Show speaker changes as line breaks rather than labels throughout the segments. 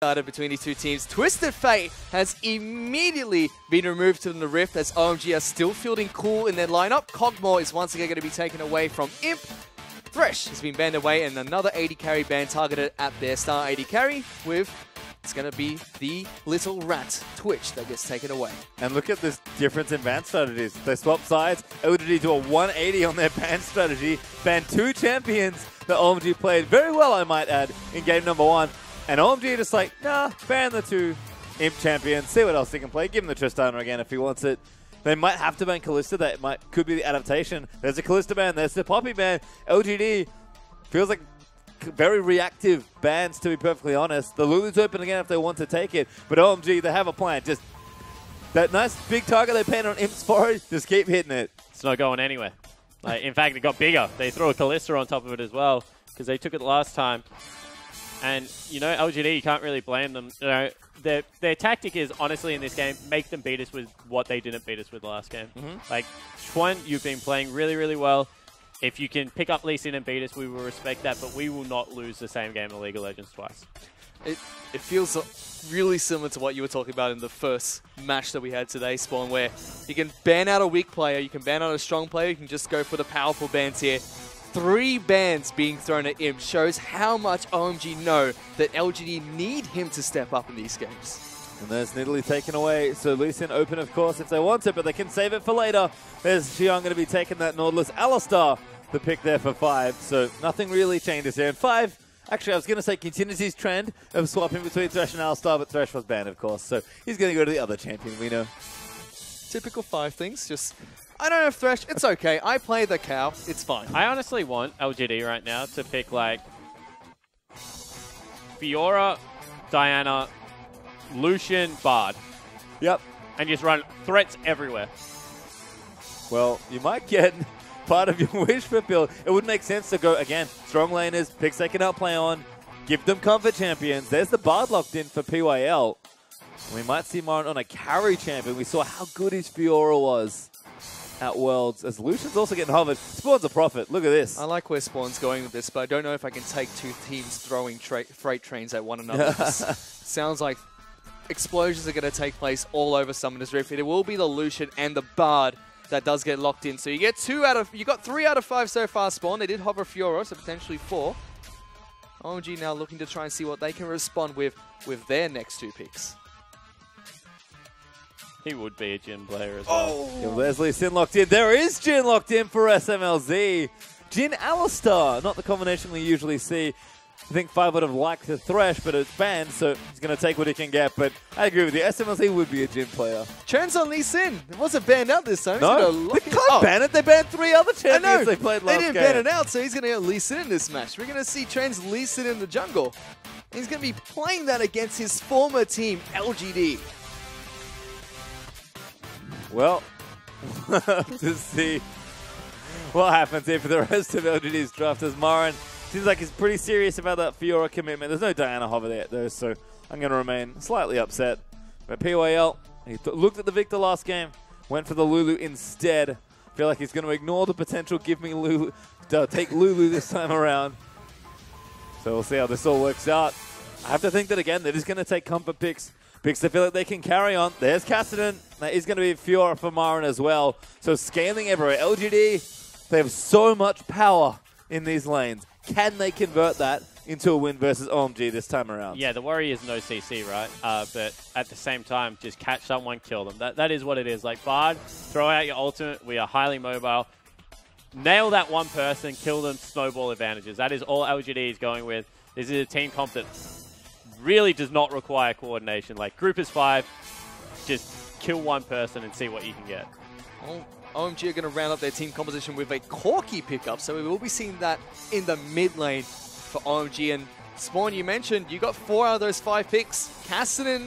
started between these two teams. Twisted Fate has immediately been removed from the Rift as OMG are still fielding cool in their lineup. Cogmore is once again going to be taken away from Imp. Thresh has been banned away and another AD carry ban targeted at their star AD carry with, it's going to be the little rat Twitch that gets taken away.
And look at this difference in ban strategies. They swap sides. LGD do a 180 on their ban strategy. Ban two champions that OMG played very well, I might add, in game number 1. And OMG just like, nah, ban the two Imp champions. See what else they can play. Give him the Tristana again if he wants it. They might have to ban Kalista. That could be the adaptation. There's a Kalista ban. There's the Poppy ban. LGD feels like very reactive bans, to be perfectly honest. The Lulu's open again if they want to take it. But OMG, they have a plan. Just that nice big target they painted on Imp's forehead, just keep hitting it.
It's not going anywhere. Like, in fact, it got bigger. They threw a Kalista on top of it as well because they took it last time. And, you know, LGD, you can't really blame them. You know, their tactic is, honestly, in this game, make them beat us with what they didn't beat us with last game. Like, Schwan, you've been playing really, really well. If you can pick up Lee Sin and beat us, we will respect that, but we will not lose the same game in League of Legends twice.
It feels really similar to what you were talking about in the first match that we had today, Spawn, where you can ban out a weak player, you can ban out a strong player, you can just go for the powerful bans here. 3 bans being thrown at him shows how much OMG know that LGD need him to step up in these games.
And there's Nidalee taken away. So Lee Sin open, of course, if they want it, but they can save it for later. There's Xiong going to be taking that Nautilus. Alistar, the pick there for 5. So nothing really changes here. And 5, actually, I was going to say continues his trend of swapping between Thresh and Alistar, but Thresh was banned, of course. So he's going to go to the other champion, we know.
Typical 5 things, just... I don't have Thresh, it's okay. I play the cow, it's fine.
I honestly want LGD right now to pick, like, Fiora, Diana, Lucian, Bard.
Yep.
And just run threats everywhere.
Well, you might get part of your wish fulfilled. It would make sense to go, again, strong laners, picks they can outplay on, give them comfort champions. There's the Bard locked in for PYL. We might see Marin on a carry champion. We saw how good his Fiora was at Worlds, as Lucian's also getting hovered. Spawn's a prophet. Look at this.
I like where Spawn's going with this, but I don't know if I can take 2 teams throwing freight trains at one another. Sounds like explosions are going to take place all over Summoner's Rift. It will be the Lucian and the Bard that does get locked in. So you get 3 out of 5 so far, Spawn. They did hover Fiora, so potentially 4. OMG now looking to try and see what they can respond with their next 2 picks.
He would be a Jhin player as well.
Yeah, Leslie Sin locked in. There is Jhin locked in for SMLZ. Jhin Alistar, not the combination we usually see. I think 5 would have liked the Thresh, but it's banned, so he's going to take what he can get. But I agree with you. SMLZ would be a Jhin player.
Trends on Lee Sin. It wasn't banned out this time.
No, they can't ban it. They banned 3 other champions they played last game.
They didn't ban it out, so he's going to get Lee Sin in this match. We're going to see Trends Lee Sin in the jungle. He's going to be playing that against his former team, LGD.
Well, we'll have to see what happens here for the rest of LGD's draft as Marin seems like he's pretty serious about that Fiora commitment. There's no Diana hover there, though, so I'm going to remain slightly upset. But PYL, he looked at the Victor last game, went for the Lulu instead. I feel like he's going to ignore the potential give me Lulu, take Lulu this time around. So we'll see how this all works out. I have to think that, again, they're just going to take comfort picks. Picks they feel like they can carry on. There's Cassidy. That is going to be Fiora for Marin as well. So scaling everywhere. LGD, they have so much power in these lanes. Can they convert that into a win versus OMG this time around?
Yeah, the worry is no CC, right? But at the same time, just catch someone, kill them. That is what it is. Like, Bard, throw out your ultimate. We are highly mobile. Nail that one person, kill them, snowball advantages. That is all LGD is going with. This is a team comp that really does not require coordination. Like, group is 5, just kill one person and see what you can get.
Well, OMG are going to round up their team composition with a Corki pickup, so we will be seeing that in the mid lane for OMG. And Spawn, you mentioned you got 4 out of those 5 picks. Cassidy,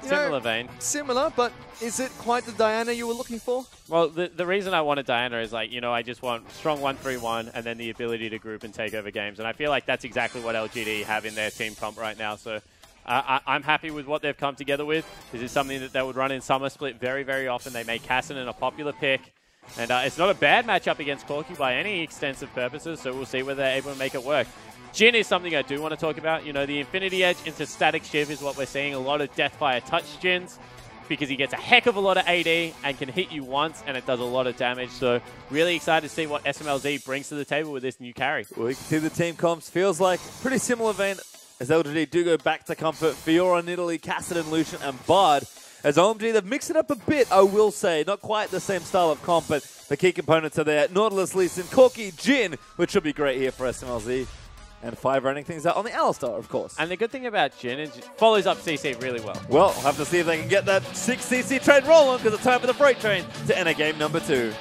similar vein.
Similar, but is it quite the Diana you were looking for?
Well, the reason I wanted Diana is, like, you know, I just want strong 1-3-1 and then the ability to group and take over games. And I feel like that's exactly what LGD have in their team comp right now. So I'm happy with what they've come together with. This is something that they would run in Summer Split very, very often. They make Cassidy a popular pick. And it's not a bad matchup against Corki by any extensive purposes, so we'll see whether they're able to make it work. Jin is something I do want to talk about. You know, the Infinity Edge into Static Shiv is what we're seeing. A lot of Deathfire touch Jins because he gets a heck of a lot of AD and can hit you once, and it does a lot of damage. So really excited to see what SMLZ brings to the table with this new carry.
Well, you can see the team comps feels like pretty similar vein as LGD do go back to comfort. Fiora, Nidalee, Kassadin, Lucian, and Bard. As OMG, they've mixed it up a bit, I will say. Not quite the same style of comp, but the key components are there. Nautilus, Lee Sin, Corki, Jin, which should be great here for SMLZ. And 5 running things out on the Alistar, of course.
And the good thing about Jin is it follows up CC really well.
Well, we'll have to see if they can get that 6 CC train rolling, because it's time for the freight train to enter game number 2.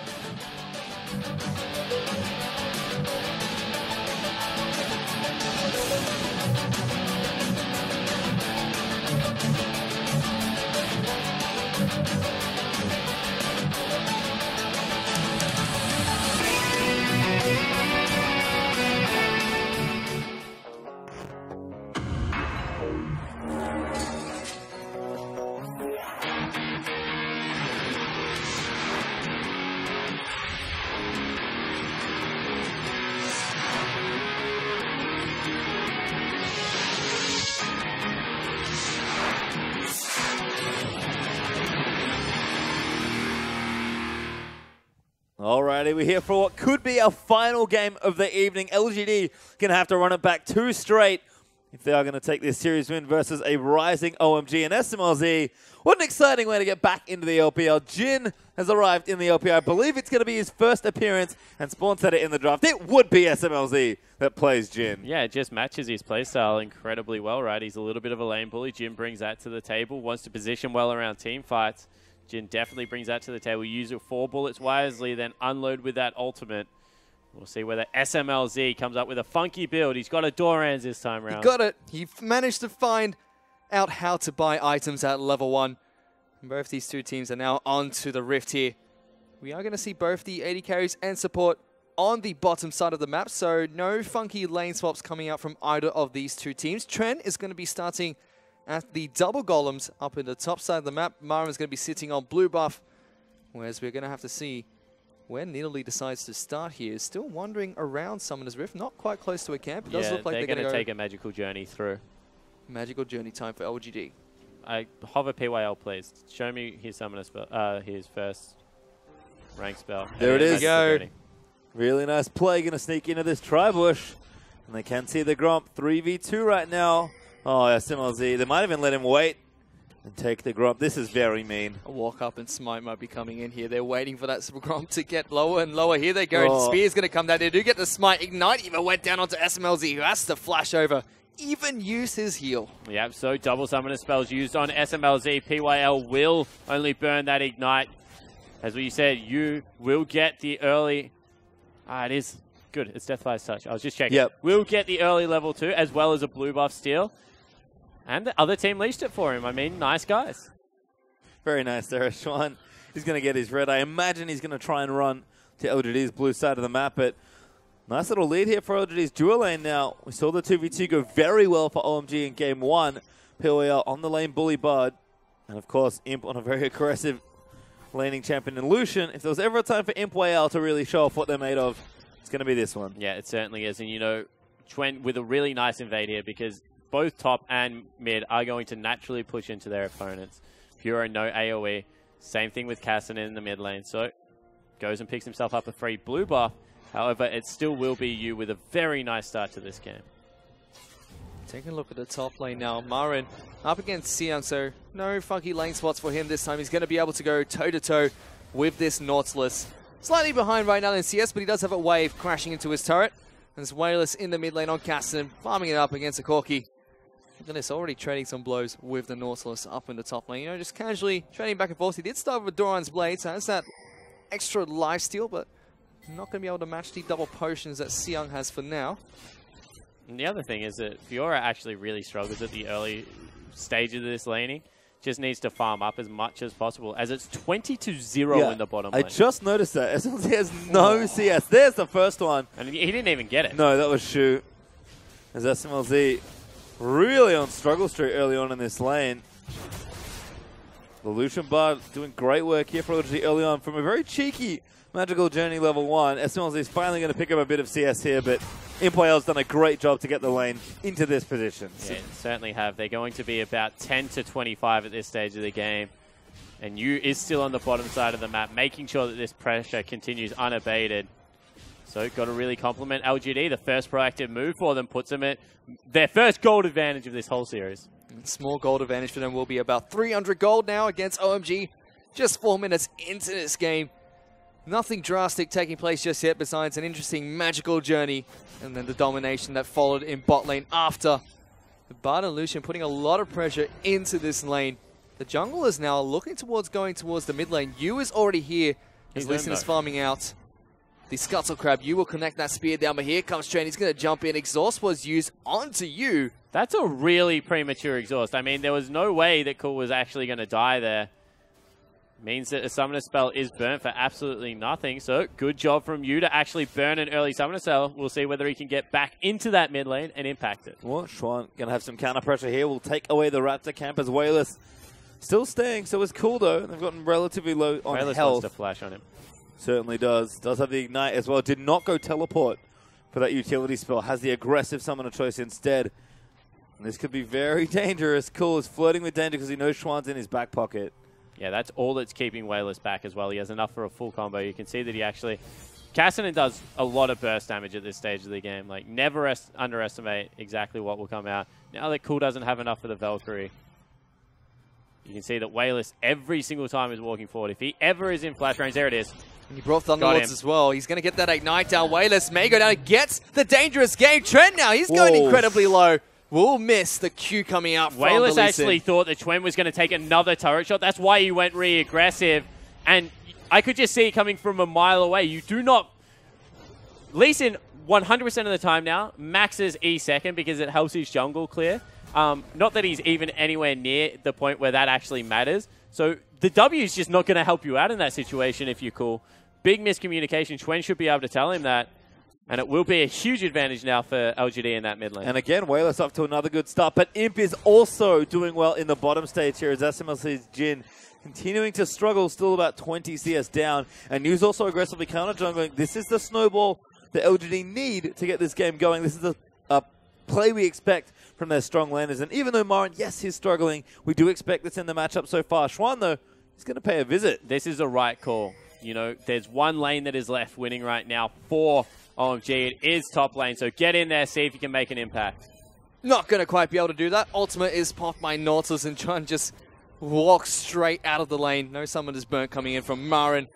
Alrighty, we're here for what could be our final game of the evening. LGD going to have to run it back 2 straight if they are going to take this series win versus a rising OMG and SMLZ. What an exciting way to get back into the LPL. Jin has arrived in the LPL. I believe it's going to be his first appearance, and Spawn said it in the draft. It would be SMLZ that plays Jin.
Yeah, it just matches his playstyle incredibly well, right? He's a little bit of a lane bully. Jin brings that to the table, wants to position well around team fights. Jin definitely brings that to the table. Use it 4 bullets wisely, then unload with that ultimate. We'll see whether SMLZ comes up with a funky build. He's got a Doran's this time around.
He got it. He managed to find out how to buy items at level 1. And both these two teams are now on to the Rift here. We are going to see both the AD carries and support on the bottom side of the map, so no funky lane swaps coming out from either of these two teams. Trent is going to be starting at the double golems up in the top side of the map. Mara is going to be sitting on blue buff, whereas we're going to have to see where Nidalee decides to start here. Still wandering around Summoner's Rift, not quite close to a camp. It does look like they're going to
take a magical journey through.
Magical journey time for LGD.
Hover PYL, please. Show me his summoner spell, his first rank spell.
There it is. Really nice play. Going to sneak into this tri-bush. And they can see the Gromp 3v2 right now. Oh, SMLZ. They might even let him wait and take the Gromp. This is very mean.
A walk up and Smite might be coming in here. They're waiting for that Gromp to get lower and lower. Here they go. Oh. Spear's going to come down. They do get the Smite. Ignite even went down onto SMLZ, who has to flash over. Even use his heal.
Yep, so double summoner spells used on SMLZ. PYL will only burn that Ignite. As we said, you will get the early... it is good. It's Deathfire's Touch. I was just checking.
Yep.
We'll get the early level 2 as well as a blue buff steal. And the other team leashed it for him. I mean, nice guys.
Very nice there. Sean is going to get his red. I imagine he's going to try and run to LGD's blue side of the map, but nice little lead here for LGD's dual lane now. We saw the 2v2 go very well for OMG in game 1. POL on the lane bully Bard. And of course, Imp on a very aggressive laning champion in Lucian. If there was ever a time for Imp WL to really show off what they're made of, it's going to be this one.
Yeah, it certainly is. And you know, Twent with a really nice invade here because both top and mid are going to naturally push into their opponents. Puro, no AoE. Same thing with Kassadin in the mid lane. So, goes and picks himself up a free blue buff. However, it still will be you with a very nice start to this game.
Taking a look at the top lane now. Marin up against Xiang, so no funky lane spots for him this time. He's going to be able to go toe-to-toe with this Nautilus. Slightly behind right now in CS, but he does have a wave crashing into his turret. And it's Wayless in the mid lane on Kassadin, farming it up against a Corki. Look at this, already trading some blows with the Nautilus up in the top lane. You know, just casually trading back and forth. He did start with Doran's Blade, so has that extra lifesteal, but not going to be able to match the double potions that Xiang has for now.
And the other thing is that Fiora actually really struggles at the early stages of this laning. Just needs to farm up as much as possible, as it's 20-0 in the bottom lane.
I just noticed that. SMLZ has no CS. There's the first one.
And he didn't even get it.
No, that was Shu. As SMLZ really on struggle street early on in this lane. The Lucian Bard doing great work here for LGD early on from a very cheeky Magical Journey level 1. SMLZ is finally going to pick up a bit of CS here, but LPL's done a great job to get the lane into this position.
Yeah, certainly have. They're going to be about 10 to 25 at this stage of the game. And Yu is still on the bottom side of the map, making sure that this pressure continues unabated. So got to really compliment LGD. The first proactive move for them puts them at their first gold advantage of this whole series.
Small gold advantage for them will be about 300 gold now against OMG. Just 4 minutes into this game. Nothing drastic taking place just yet besides an interesting magical journey and then the domination that followed in bot lane after. The Bard and Lucian putting a lot of pressure into this lane. The jungle is now looking towards going towards the mid lane. Yu is already here as Lucian is farming out. The Scuttle Crab, Yu will connect that spear down, but here comes Train. He's going to jump in. Exhaust was used onto Yu.
That's a really premature exhaust. I mean, there was no way that Cool was actually going to die there. Means that a summoner spell is burnt for absolutely nothing. So good job from Yu to actually burn an early summoner spell. We'll see whether he can get back into that mid lane and impact it.
Well, Schwan going to have some counter pressure here. We'll take away the Raptor camp as Wayless still staying. So it's cool though. They've gotten relatively low on
Wayless
health.
wants to flash on him.
Certainly does. Does have the Ignite as well. Did not go teleport for that utility spell. Has the aggressive summoner choice instead. And this could be very dangerous. Cool is flirting with danger because he knows Schwan's in his back pocket.
Yeah, that's all that's keeping Wayless back as well. He has enough for a full combo. You can see that he actually... Cassinan does a lot of burst damage at this stage of the game. Like, never underestimate exactly what will come out. Now that Cool doesn't have enough for the Valkyrie, you can see that Wayless every single time is walking forward. If he ever is in flash range, there it is.
And he brought Thunderlords as well. He's going to get that Ignite down. Wayless may go down and gets the dangerous game. Trent now, he's going incredibly low. Will miss the Q coming out from
Wayless actually thought that Chuen was going to take another turret shot. That's why he went really aggressive. And I could just see it coming from a mile away. You do not... Lee Sin, 100% of the time now, maxes E second because it helps his jungle clear. Not that he's even anywhere near the point where that actually matters. So the W is just not going to help you out in that situation if you're Cool. Big miscommunication. Chuen should be able to tell him that. And it will be a huge advantage now for LGD in that mid lane.
And again, Wayless off to another good start. But Imp is also doing well in the bottom stage here as SMLC's Jin continuing to struggle, still about 20 CS down. And Yu's also aggressively counter-jungling. This is the snowball that LGD need to get this game going. This is a play we expect from their strong laners. And even though Marin, yes, he's struggling, we do expect this in the matchup so far. Schwan, though, he's going to pay a visit.
This is a right call. You know, there's one lane that is left winning right now for OMG. It is top lane, so get in there, see if you can make an impact.
Not going to quite be able to do that. Ultimate is popped by Nautilus and Chun just walks straight out of the lane. No summoners burnt coming in from Marin.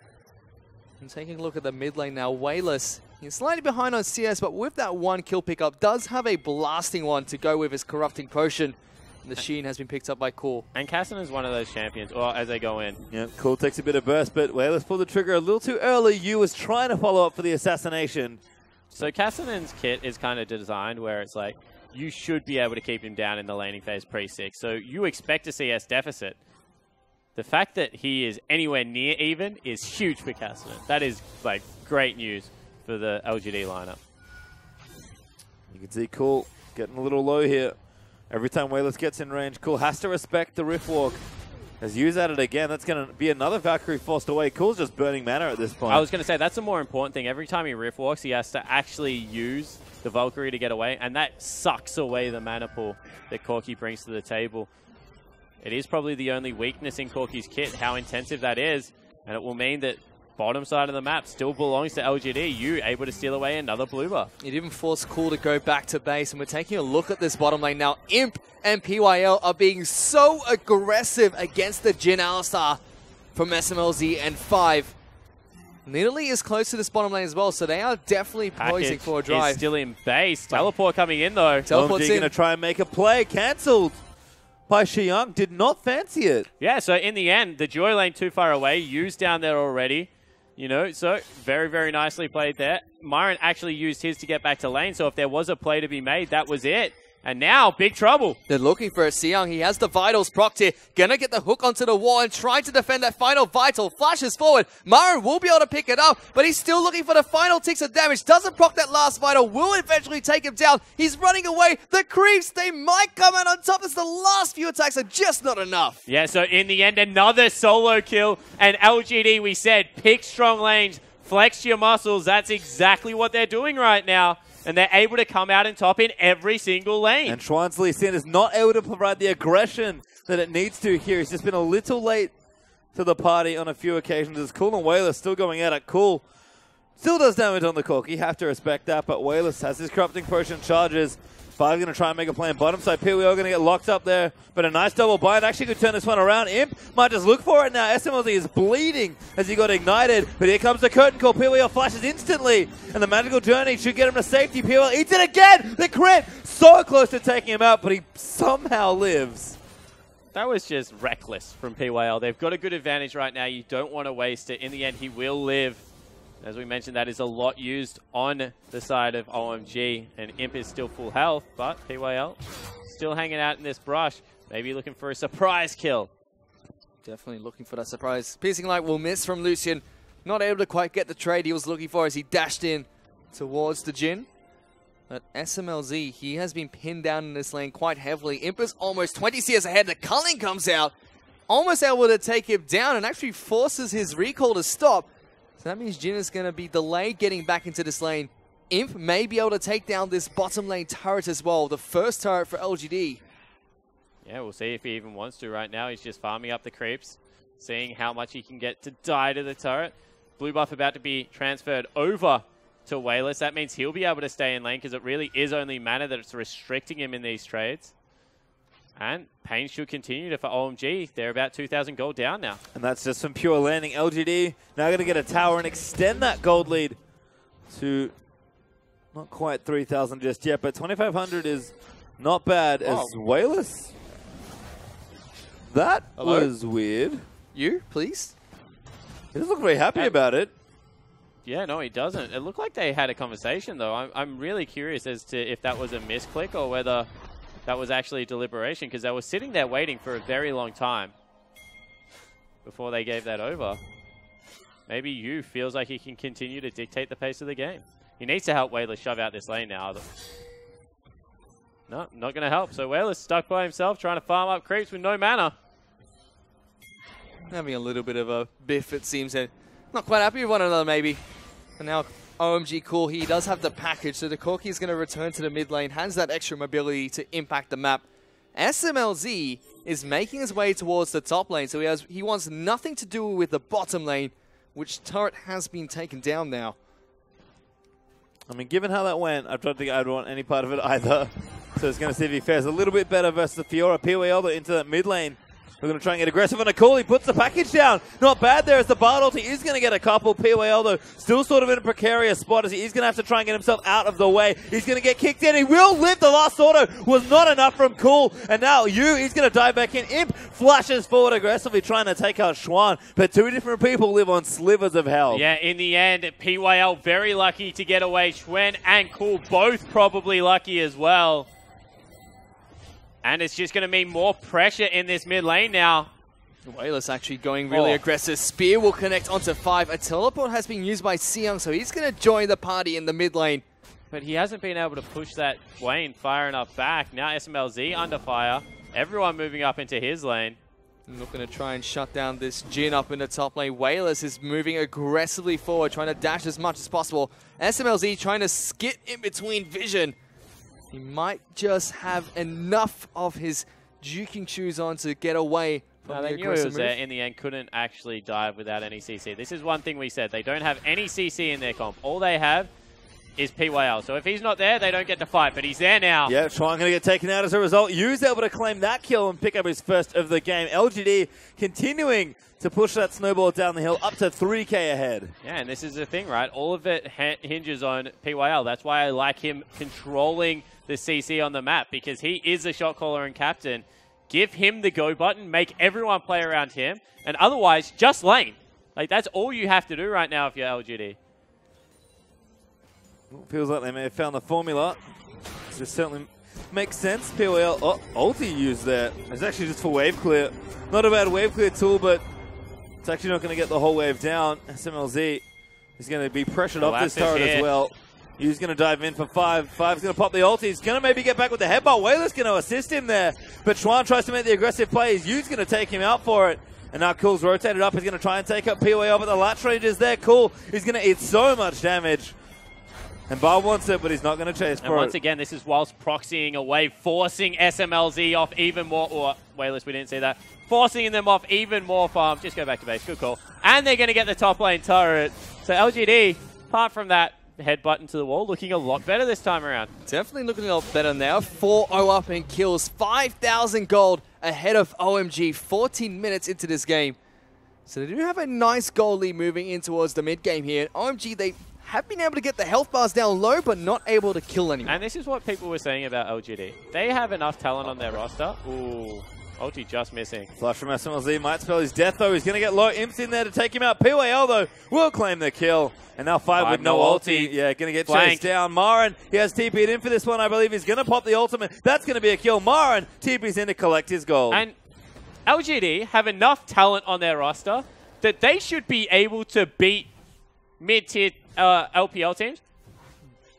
And taking a look at the mid lane now, Wayless, he's slightly behind on CS, but with that one kill pickup, does have a blasting one to go with his Corrupting Potion. And the Sheen has been picked up by Cool.
And Cassinan is one of those champions, or as they go in.
Yeah, Cool takes a bit of burst, but Wayless pulled the trigger a little too early. Yu was trying to follow up for the assassination.
So Cassinan's kit is kind of designed where it's like, you should be able to keep him down in the laning phase pre-6. So you expect a CS deficit. The fact that he is anywhere near even is huge for Cassinan. That is like great news for the LGD lineup.
You can see Cool getting a little low here. Every time Wayless gets in range, Cool has to respect the Rift Walk. As Yu's at it again, that's going to be another Valkyrie forced away. Cool's just burning mana at this point.
I was going to say, that's the more important thing. Every time he Rift Walks, he has to actually use the Valkyrie to get away, and that sucks away the mana pool that Corki brings to the table. It is probably the only weakness in Corki's kit, how intensive that is, and it will mean that bottom side of the map still belongs to LGD. Yu able to steal away another blue buff.
It even forced Cool to go back to base, and we're taking a look at this bottom lane now. Imp and PYL are being so aggressive against the Jin Alistar from SMLZ and 5. Nidalee is close to this bottom lane as well, so they are definitely poising for a drive.
Is still in base. Teleport coming in though.
Teleport's going to try and make a play. Cancelled by Xiang. Did not fancy it.
Yeah, so in the end, the Joy lane too far away. Yu's down there already. You know, so very, very nicely played there. Myron actually used his to get back to lane, so if there was a play to be made, that was it. And now, big trouble.
They're looking for a Xiang. He has the Vitals procced here. Gonna get the hook onto the wall and trying to defend that final Vital. Flashes forward. Myron will be able to pick it up, but he's still looking for the final ticks of damage. Doesn't proc that last Vital. Will eventually take him down. He's running away. The creeps, they might come out on top as the last few attacks are just not enough.
Yeah, so in the end, another solo kill. And LGD, we said, pick strong lanes, flex your muscles. That's exactly what they're doing right now. and they're able to come out and top in every single lane.
And Schwann's Lee Sin is not able to provide the aggression that it needs to here. He's just been a little late to the party on a few occasions. As Cool and Wayless still going at it. Cool still does damage on the Cork. You have to respect that, but Wayless has his Corrupting Potion charges. Five going to try and make a play on bottom side. PWL going to get locked up there, but a nice double bind. Actually could turn this one around. Imp might just look for it now. SMLZ is bleeding as he got ignited, but here comes the curtain call. PWL flashes instantly, and the Magical Journey should get him to safety. PWL eats it again! The crit! So close to taking him out, but he somehow lives.
That was just reckless from PYL. They've got a good advantage right now. You don't want to waste it. In the end, he will live. As we mentioned, that is a lot used on the side of OMG, and Imp is still full health, but PYL still hanging out in this brush, maybe looking for a surprise kill.
Definitely looking for that surprise. Piercing Light will miss from Lucian. Not able to quite get the trade he was looking for as he dashed in towards the Jhin. But SMLZ, he has been pinned down in this lane quite heavily. Imp is almost 20 CS ahead. The culling comes out, almost able to take him down and actually forces his recall to stop. So that means Jhin is going to be delayed getting back into this lane. Imp may be able to take down this bottom lane turret as well. The first turret for LGD.
Yeah, we'll see if he even wants to right now. He's just farming up the creeps, seeing how much he can get to die to the turret. Blue buff about to be transferred over to Wayless. That means he'll be able to stay in lane because it really is only mana that's restricting him in these trades. And pain should continue for OMG. They're about 2,000 gold down now.
And that's just from pure landing. LGD now going to get a tower and extend that gold lead to not quite 3,000 just yet, but 2,500 is not bad as Wayless. That was weird.
You, please?
He doesn't look very happy about it.
Yeah, no, he doesn't. It looked like they had a conversation, though. I'm really curious as to if that was a misclick or whether that was actually deliberation, because they were sitting there waiting for a very long time before they gave that over. Maybe Yu feels like he can continue to dictate the pace of the game. He needs to help Wayless shove out this lane now. No, not going to help. So Wayless stuck by himself trying to farm up creeps with no mana.
Having a little bit of a biff, it seems. Not quite happy with one another, maybe. And now OMG Cool, he does have the package, so the Corki is going to return to the mid lane, has that extra mobility to impact the map. SMLZ is making his way towards the top lane, so he wants nothing to do with the bottom lane, which turret has been taken down now.
I mean, given how that went, I don't think I'd want any part of it either. So it's going to see if he fares a little bit better versus the Fiora. PWL into that mid lane. We're going to try and get aggressive on a call. He puts the package down. Not bad there as the Bard ulti is going to get a couple. PWL, though, still sort of in a precarious spot as he is going to have to try and get himself out of the way. He's going to get kicked in. He will live. The last auto was not enough from Cool. And now Yu, he's going to dive back in. Imp flashes forward aggressively, trying to take out Schwann. But two different people live on slivers of health.
Yeah, in the end, PYL very lucky to get away. Schwann and Cool both probably lucky as well. And it's just going to mean more pressure in this mid lane now.
Wayless actually going really aggressive. Spear will connect onto 5. A teleport has been used by Seong, so he's going to join the party in the mid lane.
But he hasn't been able to push that Wayne far enough back. Now SMLZ under fire. Everyone moving up into his lane.
Looking to try and shut down this Jhin up in the top lane. Wayless is moving aggressively forward, trying to dash as much as possible. SMLZ trying to skit in between vision. He might just have enough of his juking shoes on to get away from the aggressive move. They knew he was there
in the end, couldn't actually dive without any CC. This is one thing we said. They don't have any CC in their comp. All they have is PYL. So if he's not there, they don't get to fight, but he's there now.
Yeah, Schwann going to get taken out as a result. Yu's able to claim that kill and pick up his first of the game. LGD continuing to push that snowball down the hill up to 3k ahead.
Yeah, and this is the thing, right? All of it hinges on PYL. That's why I like him controlling the CC on the map, because he is the shot caller and captain. Give him the go button, make everyone play around him, and otherwise, just lane. Like, that's all you have to do right now if you're LGD.
Feels like they may have found the formula. This certainly makes sense. PWL, ulti used there. It's actually just for wave clear. Not a bad wave clear tool, but it's actually not going to get the whole wave down. SMLZ is going to be pressured off this turret as well. He's going to dive in for 5. 5's going to pop the ulti. He's going to maybe get back with the headbutt. Wayless going to assist him there. But Schwann tries to make the aggressive play. Yu's going to take him out for it. And now Cool's rotated up. He's going to try and take up PWL, but the latch range is there. Cool. He's going to eat so much damage. And Bob wants it, but he's not going to chase
And
for
once
it.
again, this is whilst proxying away, forcing SMLZ off even more. Or, Wayless, we didn't see that. Forcing them off even more farm. Just go back to base. Good call. And they're going to get the top lane turret. So LGD, apart from that, headbutt into the wall, looking a lot better this time around.
Definitely looking a lot better now. 4-0 up in kills. 5,000 gold ahead of OMG. 14 minutes into this game. So they do have a nice gold lead moving in towards the mid game here. OMG, they have been able to get the health bars down low, but not able to kill anyone.
And this is what people were saying about LGD. They have enough talent on their roster. Ooh, ulti just missing.
Flush from SMLZ might spell his death, though. He's going to get low. Imps in there to take him out. PYL, though, will claim the kill. And now 5 with no ulti. Yeah, going to get chased down. Marin, he has TP'd in for this one, I believe. He's going to pop the ultimate. That's going to be a kill. Marin TP's in to collect his gold.
And LGD have enough talent on their roster that they should be able to beat mid-tier LPL teams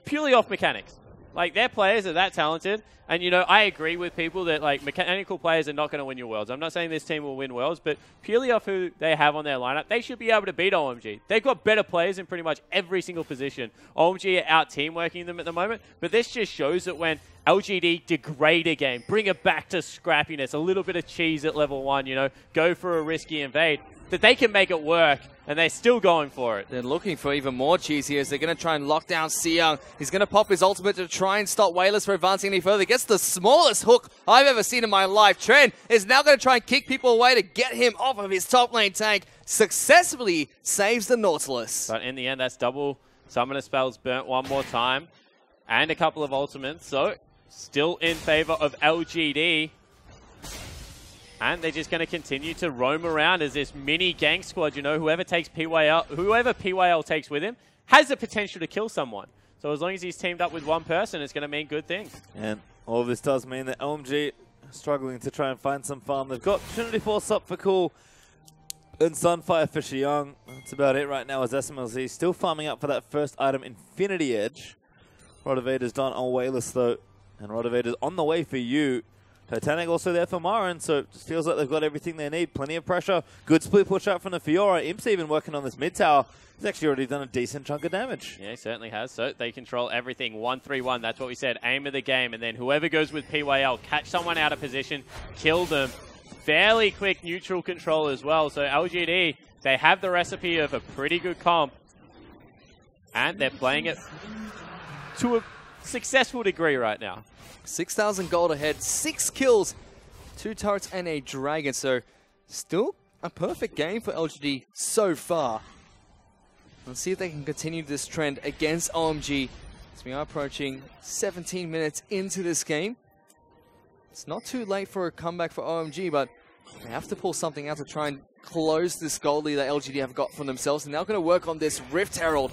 purely off mechanics. Like, their players are that talented. And, you know, I agree with people that, like, mechanical players are not going to win your Worlds. I'm not saying this team will win Worlds, but purely off who they have on their lineup, they should be able to beat OMG. They've got better players in pretty much every single position. OMG are out teamworking them at the moment, but this just shows that when LGD degrade a game, bring it back to scrappiness, a little bit of cheese at level 1, you know, go for a risky invade, that they can make it work, and they're still going for it.
They're looking for even more cheese here as they're going to try and lock down Seyoung. He's going to pop his ultimate to try and stop Wayless from advancing any further. Gets the smallest hook I've ever seen in my life. Tren is now going to try and kick people away to get him off of his top lane tank. Successfully saves the Nautilus.
But in the end, that's double Summoner spells burnt one more time, and a couple of ultimates, so still in favor of LGD. And they're just going to continue to roam around as this mini gang squad. You know, whoever PYL takes with him has the potential to kill someone. So as long as he's teamed up with one person, it's going to mean good things.
And all of this does mean that LMG are struggling to try and find some farm. They've got Trinity Force up for Cool and Sunfire for Xiang. That's about it right now as SMLZ still farming up for that first item, Infinity Edge. Rotovator's done on Wayless though, and Rotovator's on the way for you. Titanic also there for Marin, so it just feels like they've got everything they need. Plenty of pressure. Good split push out from the Fiora. Imp's even working on this mid tower. He's actually already done a decent chunk of damage.
Yeah, he certainly has. So they control everything. 1-3-1, that's what we said. Aim of the game. And then whoever goes with PYL, catch someone out of position, kill them. Fairly quick neutral control as well. So LGD, they have the recipe of a pretty good comp. And they're playing it to a successful degree right now.
6,000 gold ahead, 6 kills, 2 turrets and a dragon. So still a perfect game for LGD so far. Let's see if they can continue this trend against OMG as we are approaching 17 minutes into this game. It's not too late for a comeback for OMG, but they have to pull something out to try and close this gold lead that LGD have got for themselves. And they're now going to work on this Rift Herald.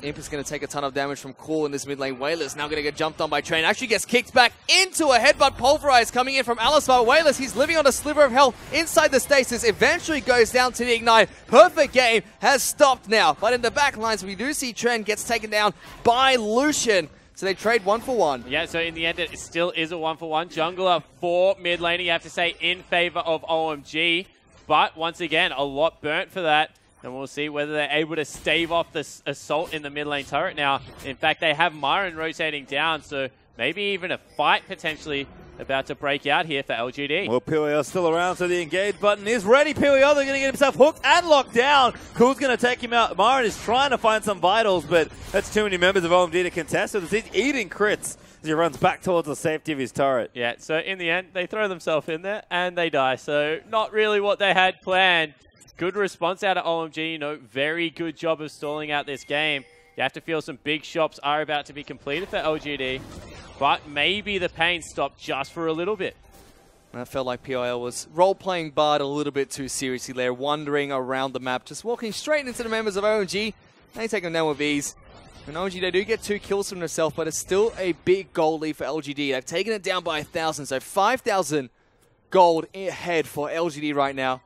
Imp is going to take a ton of damage from Cool in this mid lane. Wayless now going to get jumped on by Train. Actually gets kicked back into a headbutt. Pulverize coming in from Alistar. Wayless, he's living on a sliver of health inside the stasis. Eventually goes down to the Ignite. Perfect game has stopped now. But in the back lines, we do see Trent gets taken down by Lucian. So they trade 1 for 1.
Yeah, so in the end, it still is a 1-for-1. Jungler for mid laning, you have to say, in favor of OMG. But once again, a lot burnt for that. And we'll see whether they're able to stave off this assault in the mid lane turret now. In fact, they have Myron rotating down, so maybe even a fight potentially about to break out here for LGD.
Well, PYL still around, so the engage button is ready. PYL, they're going to get himself hooked and locked down. Cool's going to take him out. Myron is trying to find some vitals, but that's too many members of OMG to contest. So he's eating crits as he runs back towards the safety of his turret.
Yeah, so in the end, they throw themselves in there and they die. So not really what they had planned. Good response out of OMG, you know, very good job of stalling out this game. You have to feel some big shops are about to be completed for LGD, but maybe the pain stopped just for a little bit.
I felt like PIL was role-playing Bard a little bit too seriously there, wandering around the map, just walking straight into the members of OMG. They take them down with ease. And OMG, they do get 2 kills from themselves, but it's still a big gold lead for LGD. They've taken it down by 1,000, so 5,000 gold ahead for LGD right now.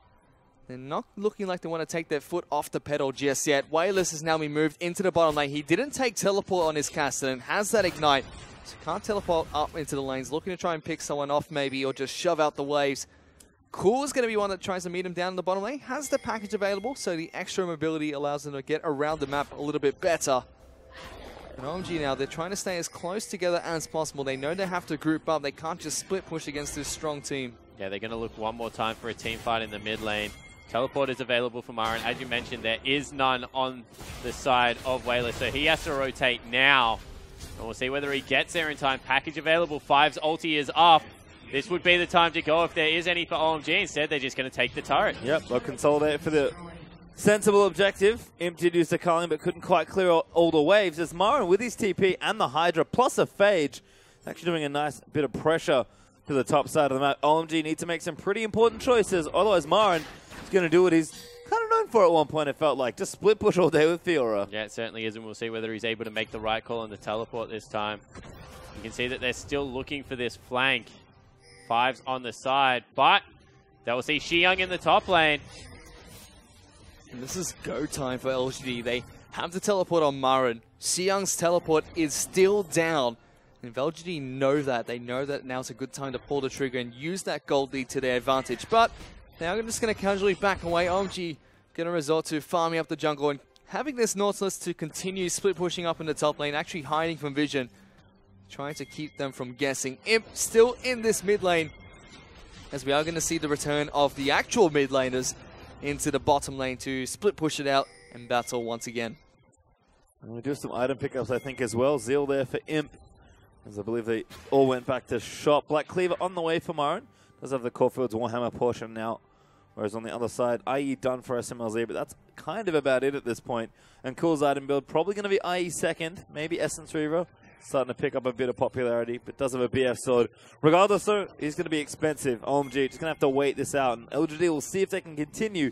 They're not looking like they want to take their foot off the pedal just yet. Wayless has now been moved into the bottom lane. He didn't take teleport on his caster and has that ignite. So can't teleport up into the lanes. Looking to try and pick someone off maybe or just shove out the waves. Cool is going to be one that tries to meet him down in the bottom lane. Has the package available, so the extra mobility allows them to get around the map a little bit better. And OMG now, they're trying to stay as close together as possible. They know they have to group up. They can't just split push against this strong team.
Yeah, they're going to look one more time for a team fight in the mid lane. Teleport is available for Myron. As you mentioned, there is none on the side of Whaler, so he has to rotate now. And we'll see whether he gets there in time. Package available. Five's ulti is up. This would be the time to go if there is any for OMG. Instead, they're just going to take the turret.
Yep, they'll consolidate for the sensible objective. Emptied use the Culling, but couldn't quite clear all the waves. As Myron, with his TP and the Hydra, plus a Phage, actually doing a nice bit of pressure to the top side of the map. OMG need to make some pretty important choices. Otherwise, Myron is going to do what he's kind of known for at one point, it felt like. Just split push all day with Fiora.
Yeah, it certainly is, and we'll see whether he's able to make the right call on the teleport this time. You can see that they're still looking for this flank. Five's on the side, but they will see Xiang in the top lane.
And this is go time for LGD. They have to teleport on Myron. Xiang's teleport is still down. And if LGD know that, they know that now's a good time to pull the trigger and use that gold lead to their advantage. But now I'm just going to casually back away. OMG going to resort to farming up the jungle and having this Nautilus to continue split pushing up in the top lane, actually hiding from vision, trying to keep them from guessing. Imp still in this mid lane, as we are going to see the return of the actual mid laners into the bottom lane to split push it out and battle once again.
And we do some item pickups, I think, as well. Zeal there for Imp, as I believe they all went back to shop. Black Cleaver on the way for Myron. Does have the Caulfield's Warhammer portion now. Whereas on the other side, IE done for SMLZ, but that's kind of about it at this point. And Cool's item build probably going to be IE second, maybe Essence Reaver. Starting to pick up a bit of popularity, but does have a BF sword. Regardless, though, he's going to be expensive. OMG just going to have to wait this out. And LGD will see if they can continue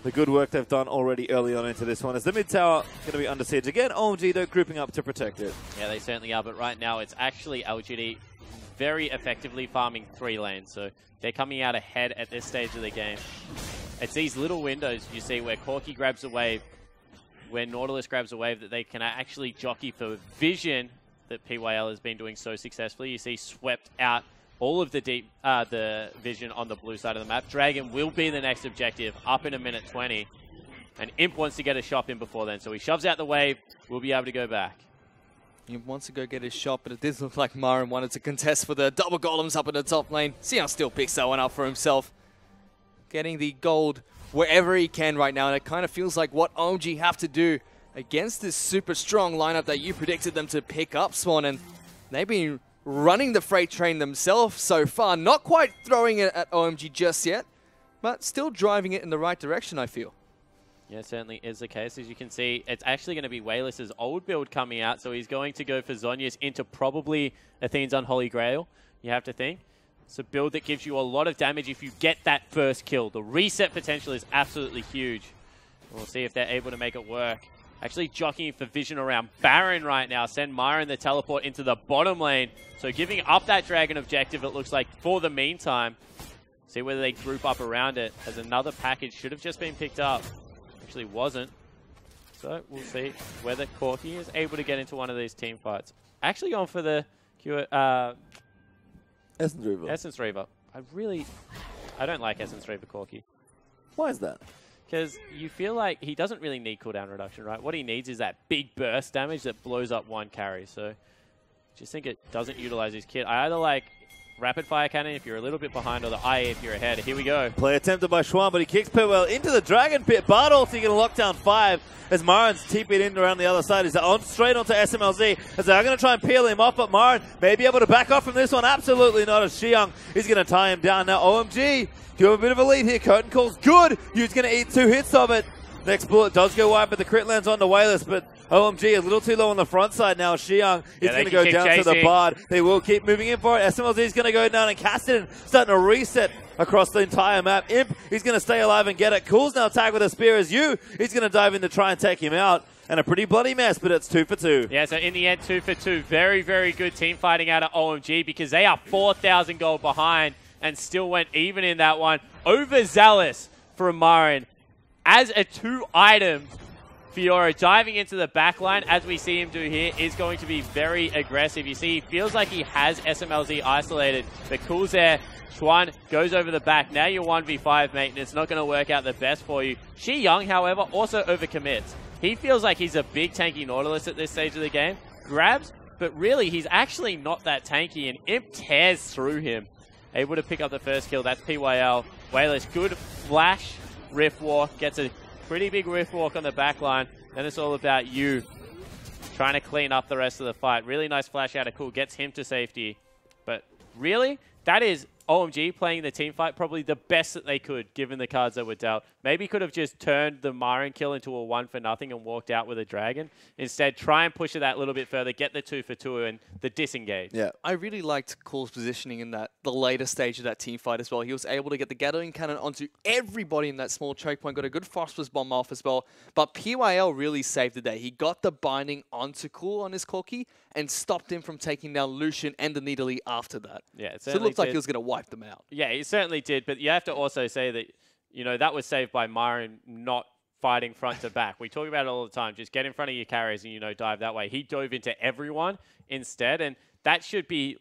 the good work they've done already early on into this one. As the mid tower going to be under siege again, OMG, though, grouping up to protect it.
Yeah, they certainly are, but right now it's actually LGD very effectively farming 3 lanes. So they're coming out ahead at this stage of the game. It's these little windows you see where Corki grabs a wave, where Nautilus grabs a wave, that they can actually jockey for vision that PYL has been doing so successfully. You see swept out all of the vision on the blue side of the map. Dragon will be the next objective up in a minute 20. And Imp wants to get a shot in before then. So he shoves out the wave. We'll be able to go back.
Imp wants to go get his shot, but it did look like Myron wanted to contest for the double golems up in the top lane. Xiang still picks that one up for himself. Getting the gold wherever he can right now, and it kind of feels like what OMG have to do against this super strong lineup that you predicted them to pick up, Swan, and they've been running the freight train themselves so far, not quite throwing it at OMG just yet, but still driving it in the right direction, I feel.
Yeah, it certainly is the case. As you can see, it's actually going to be Wayless's old build coming out, so he's going to go for Zhonya's into probably Athene's Unholy Grail, you have to think. It's a build that gives you a lot of damage if you get that first kill. The reset potential is absolutely huge. We'll see if they're able to make it work. Actually jockeying for vision around Baron right now. Send Myron the teleport into the bottom lane. So giving up that dragon objective, it looks like, for the meantime. See whether they group up around it, as another package should have just been picked up. Actually wasn't. So we'll see whether Corki is able to get into one of these team fights. Actually going for the
Essence Reaver.
Essence Reaver. I don't like Essence Reaver Corki.
Why is that?
Because you feel like he doesn't really need cooldown reduction, right? What he needs is that big burst damage that blows up one carry. So just think it doesn't utilize his kit. I either like Rapid Fire Cannon if you're a little bit behind, or the IA if you're ahead. Here we go.
Play attempted by Schwan, but he kicks Pitwell into the Dragon Pit. Bard also going to lock down 5 as Myron's TP'd in around the other side. He's straight onto SMLZ as they're going to try and peel him off, but Myron may be able to back off from this one. Absolutely not, as Xiang is going to tie him down. Now OMG, you have a bit of a lead here. Curtain Call's good. Yu's going to eat 2 hits of it. Next bullet does go wide, but the crit lands on the Wayless, but OMG a little too low on the front side now. Xiang is going to go down to the Bard. They will keep moving in for it. SMLZ is going to go down, and Cassidy starting to reset across the entire map. Imp, he's going to stay alive and get it. Cool's now tagged with a spear as you. He's going to dive in to try and take him out. And a pretty bloody mess, but it's 2 for 2.
Yeah, so in the end, 2 for 2. Very, very good team fighting out of OMG, because they are 4,000 gold behind and still went even in that one. Overzealous from Myron. As a 2-item, Fiora diving into the backline, as we see him do here, is going to be very aggressive. You see, he feels like he has SMLZ isolated. The Cool's there. Schwan goes over the back. Now you're 1v5, mate, and it's not going to work out the best for you. Xiang, however, also overcommits. He feels like he's a big tanky Nautilus at this stage of the game. Grabs, but really he's actually not that tanky, and Imp tears through him. Able to pick up the first kill. That's PYL. Wayless, good flash. Rift Walk. Gets a pretty big Rift Walk on the back line. Then it's all about you trying to clean up the rest of the fight. Really nice flash out of Cool. Gets him to safety. But really, that is OMG playing the team fight probably the best that they could, given the cards that were dealt. Maybe could have just turned the Marin kill into a 1-for-0 and walked out with a dragon. Instead, try and push it that little bit further, get the 2-for-2 and the disengage.
Yeah,
I really liked Cool's positioning in the later stage of that team fight as well. He was able to get the Gatling Cannon onto everybody in that small choke point, got a good Phosphorus Bomb off as well. But PYL really saved the day. He got the binding onto Cool on his Corki and stopped him from taking down Lucian and the Nidalee after that.
Yeah,
so it looked like he was going to wipe them out.
Yeah, he certainly did, but you have to also say that, you know, that was saved by Marin not fighting front to back. We talk about it all the time. Just get in front of your carries and, you know, dive that way. He dove into everyone instead, and that should be,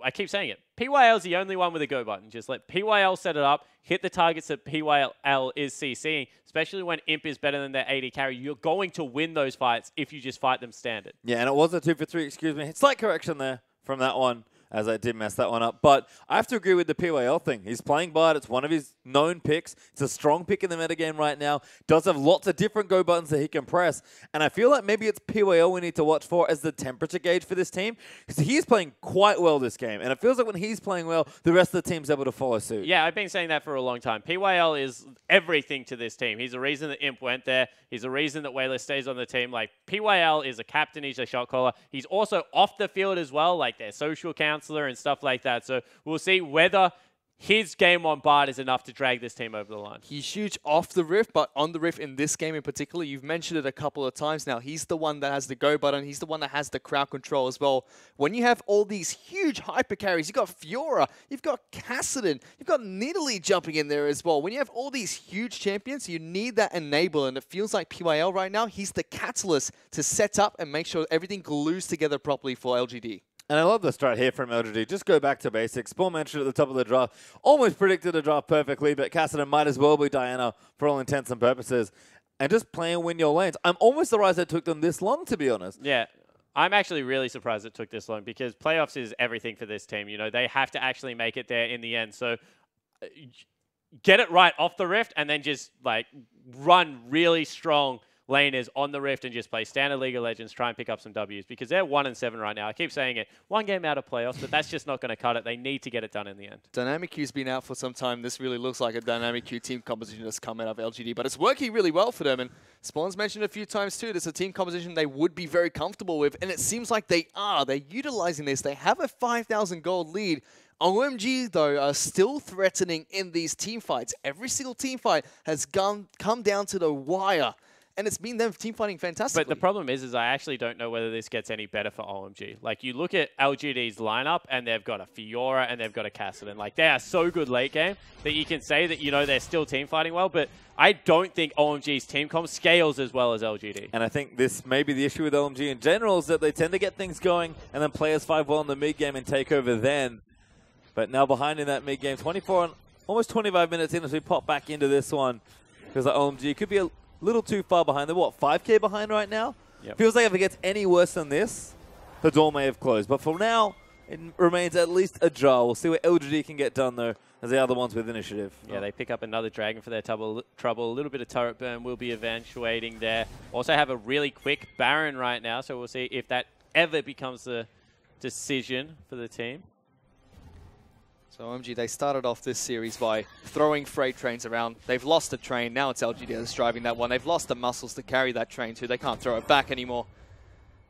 I keep saying it, PYL's the only one with a go button. Just let PYL set it up, hit the targets that PYL is CCing, especially when Imp is better than their AD carry. You're going to win those fights if you just fight them standard.
Yeah, and it was a 2-for-3, excuse me. Slight correction there from that one, as I did mess that one up. But I have to agree with the PYL thing. He's playing Bard. It's one of his known picks. It's a strong pick in the metagame right now. Does have lots of different go buttons that he can press. And I feel like maybe it's PYL we need to watch for as the temperature gauge for this team. Because he's playing quite well this game. And it feels like when he's playing well, the rest of the team's able to follow suit.
Yeah, I've been saying that for a long time. PYL is everything to this team. He's the reason that Imp went there. He's the reason that Wayless stays on the team. Like, PYL is a captain. He's a shot caller. He's also off the field as well, like their social counselor and stuff like that. So we'll see whether his game on Bard is enough to drag this team over the line.
He's huge off the Rift, but on the Rift in this game in particular, you've mentioned it a couple of times now. He's the one that has the go button. He's the one that has the crowd control as well. When you have all these huge hyper carries, you've got Fiora, you've got Kassadin, you've got Nidalee jumping in there as well. When you have all these huge champions, you need that enabler, and it feels like PYL right now, he's the catalyst to set up and make sure everything glues together properly for LGD.
And I love the strat here from LGD. Just go back to basics. Paul mentioned at the top of the draft, almost predicted a draft perfectly, but Kassadin might as well be Diana for all intents and purposes. And just play and win your lanes. I'm almost surprised it took them this long, to be honest.
Yeah. I'm actually really surprised it took this long because playoffs is everything for this team. You know, they have to actually make it there in the end. So get it right off the Rift and then just like run really strong laners on the Rift and just play standard League of Legends, try and pick up some Ws because they're 1-7 right now. I keep saying it, one game out of playoffs, but that's just not going to cut it. They need to get it done in the end.
Dynamic Q's been out for some time. This really looks like a Dynamic Q team composition that's come out of LGD, but it's working really well for them. And Spawn's mentioned a few times too, there's a team composition they would be very comfortable with, and it seems like they are. They're utilizing this. They have a 5,000 gold lead. OMG, though, are still threatening in these team fights. Every single team fight has come down to the wire. And it's been them team fighting fantastically.
But the problem is I actually don't know whether this gets any better for OMG. Like, you look at LGD's lineup, and they've got a Fiora, and they've got a Kassadin. Like, they are so good late game that you can say that, you know, they're still team fighting well, but I don't think OMG's team comp scales as well as LGD.
And I think this may be the issue with OMG in general, is that they tend to get things going, and then players 5 well in the mid game and take over then. But now behind in that mid game, 24 and almost 25 minutes in as we pop back into this one, because the OMG could be a little too far behind. They're, what, 5K behind right now?
Yep.
Feels like if it gets any worse than this, the door may have closed. But for now, it remains at least ajar. We'll see what LGD can get done, though, as the other ones with initiative.
Yeah, they pick up another Dragon for their trouble. A little bit of turret burn will be eventuating there. Also have a really quick Baron right now, so we'll see if that ever becomes the decision for the team.
So OMG, they started off this series by throwing freight trains around. They've lost a train. Now it's LGD that's driving that one. They've lost the muscles to carry that train too. They can't throw it back anymore.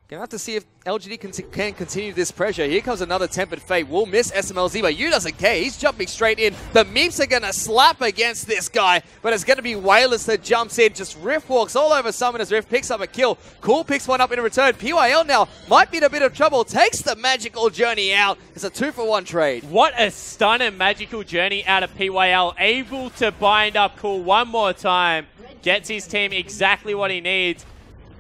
Gonna have to see if LGD can continue this pressure. Here comes another Tempered Fate. Will miss SMLZ, but Yu doesn't care. He's jumping straight in. The Meeps are gonna slap against this guy, but it's gonna be Wayless that jumps in. Just Rift walks all over Summoner's Rift, picks up a kill. Cool picks one up in return. PYL now might be in a bit of trouble. Takes the Magical Journey out. It's a 2-for-1 trade.
What a stunning Magical Journey out of PYL. Able to bind up Cool one more time. Gets his team exactly what he needs.